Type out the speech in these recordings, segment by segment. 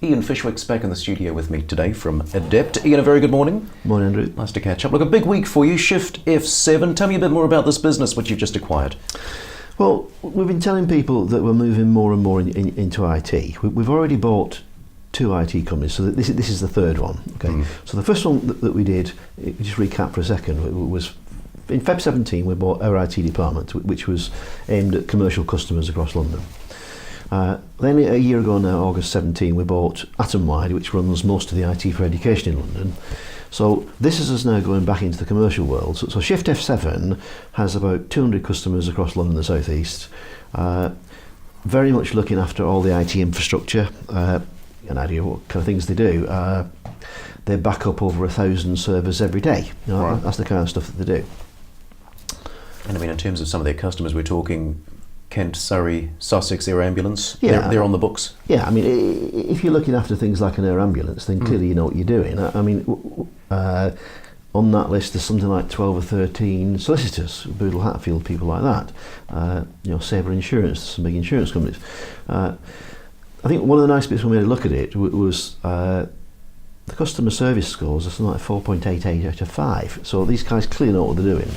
Ian Fishwick's back in the studio with me today from AdEPT. Ian, a very good morning. Morning, Andrew. Nice to catch up. Look, a big week for you, Shift F7. Tell me a bit more about this business which you've just acquired. Well, we've been telling people that we're moving more and more into IT. We've already bought two IT companies, so this is the third one. Okay. So the first one that we did, just recap for a second, was in Feb 17 we bought our IT department, which was aimed at commercial customers across London. Then a year ago now, August 17, we bought Atomwide, which runs most of the IT for education in London. So this is us now going back into the commercial world. So Shift F7 has about 200 customers across London and the South East, very much looking after all the IT infrastructure. An idea of what kind of things they do. They back up over 1,000 servers every day. You know, right. That's the kind of stuff that they do. And I mean, in terms of some of their customers, we're talking Kent, Surrey, Sussex Air Ambulance. Yeah, they're on the books. Yeah, I mean, if you're looking after things like an air ambulance, then clearly you know what you're doing. I mean, on that list there's something like 12 or 13 solicitors, Boodle Hatfield, people like that. Sabre Insurance, some big insurance companies. I think one of the nice bits when we had a look at it was the customer service scores are something like 4.88 out of 5. So these guys clearly know what they're doing.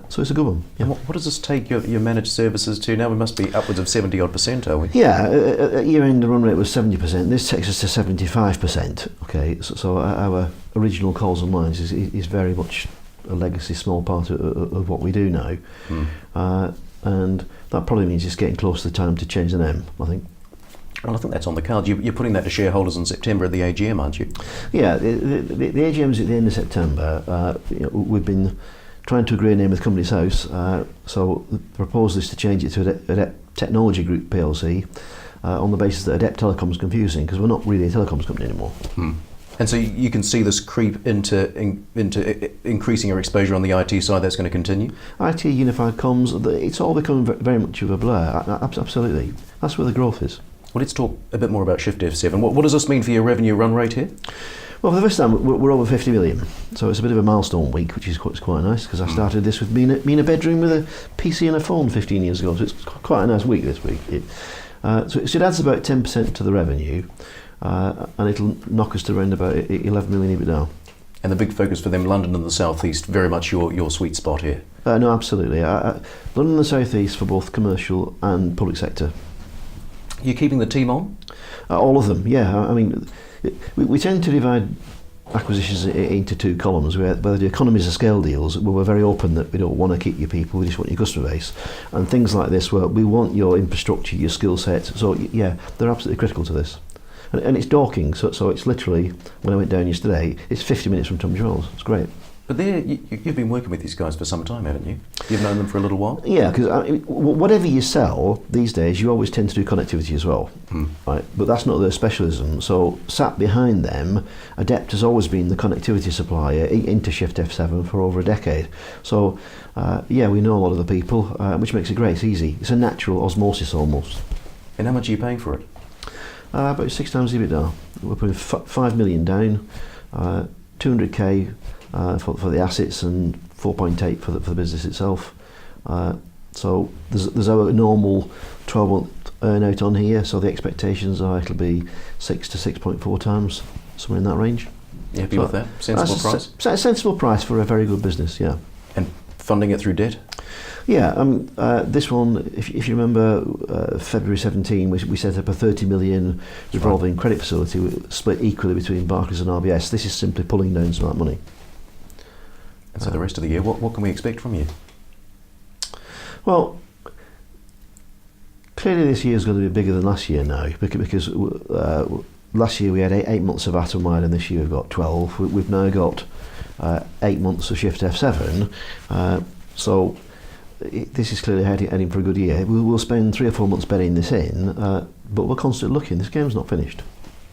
So it's a good one. Yeah. And what does this take your managed services to now? We must be upwards of 70-odd%, are we? Yeah, at year end the run rate was 70%. This takes us to 75%. Okay, so our original calls and lines is very much a legacy small part of what we do now. And that probably means it's getting close to the time to change the name, I think. Well, I think that's on the cards. You're putting that to shareholders in September at the AGM, aren't you? Yeah, the AGM's at the end of September. We've been trying to agree a name with Companies House, so the proposal is to change it to AdEPT Technology Group PLC on the basis that AdEPT Telecom is confusing because we're not really a telecoms company anymore. And so you can see this creep into increasing your exposure on the IT side. That's going to continue? IT, unified comms, it's all becoming very much of a blur. Absolutely. That's where the growth is. Well, let's talk a bit more about Shift F7. What does this mean for your revenue run rate here? Well, for the first time, we're over 50 million. So it's a bit of a milestone week, which is quite nice, because I started this with me in a bedroom with a PC and a phone 15 years ago. So it's quite a nice week this week. So it adds about 10% to the revenue, and it'll knock us to around about 11 million EBITDA. And the big focus for them, London and the South East, very much your sweet spot here. No, absolutely. London and the South East for both commercial and public sector. You keeping the team on? All of them, yeah. I mean, we tend to divide acquisitions into two columns, where the economies of scale deals, where we're very open that we don't want to keep your people, we just want your customer base, and things like this where we want your infrastructure, your skill set. So yeah, they're absolutely critical to this. And it's Dorking, so it's literally, when I went down yesterday, it's 50 minutes from Tunbridge Wells. It's great. But you've been working with these guys for some time, haven't you? You've known them for a little while? Yeah, because whatever you sell these days, you always tend to do connectivity as well, right? But that's not their specialism. So sat behind them, AdEPT has always been the connectivity supplier into Shift F7 for over a decade. So yeah, we know a lot of the people, which makes it great. It's easy. It's a natural osmosis almost. And how much are you paying for it? About 6 times EBITDA. We're putting 5 million down, 200k. For the assets and 4.8 for the business itself. So there's our normal 12-month earn-out on here, so the expectations are it'll be 6 to 6.4 times, somewhere in that range. You happy with that? Sensible price? A sensible price for a very good business, yeah. And funding it through debt? Yeah, this one, if you remember, February 17, we set up a 30 million revolving credit facility split equally between Barclays and RBS. This is simply pulling down some of that money. And so the rest of the year, what can we expect from you? Well, clearly this year is going to be bigger than last year now, because last year we had 8 months of Atomwide and this year we've got 12. We've now got 8 months of Shift F7. So this is clearly heading for a good year. We'll spend 3 or 4 months bedding this in, but we're constantly looking. This game's not finished.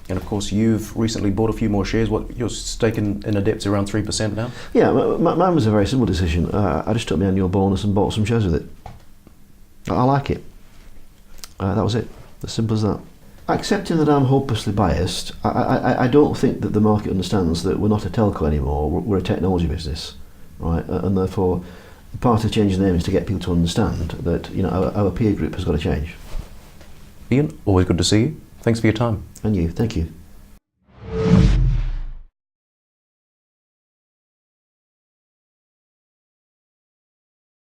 And of course, you've recently bought a few more shares. What, your stake in AdEPT's around 3% now? Yeah, mine was a very simple decision. I just took my annual bonus and bought some shares with it. I like it. That was it. As simple as that. Accepting that I'm hopelessly biased, I don't think that the market understands that we're not a telco anymore. We're a technology business, right? And therefore, part of changing the name is to get people to understand that our peer group has got to change. Ian, always good to see you. Thanks for your time. And you, thank you.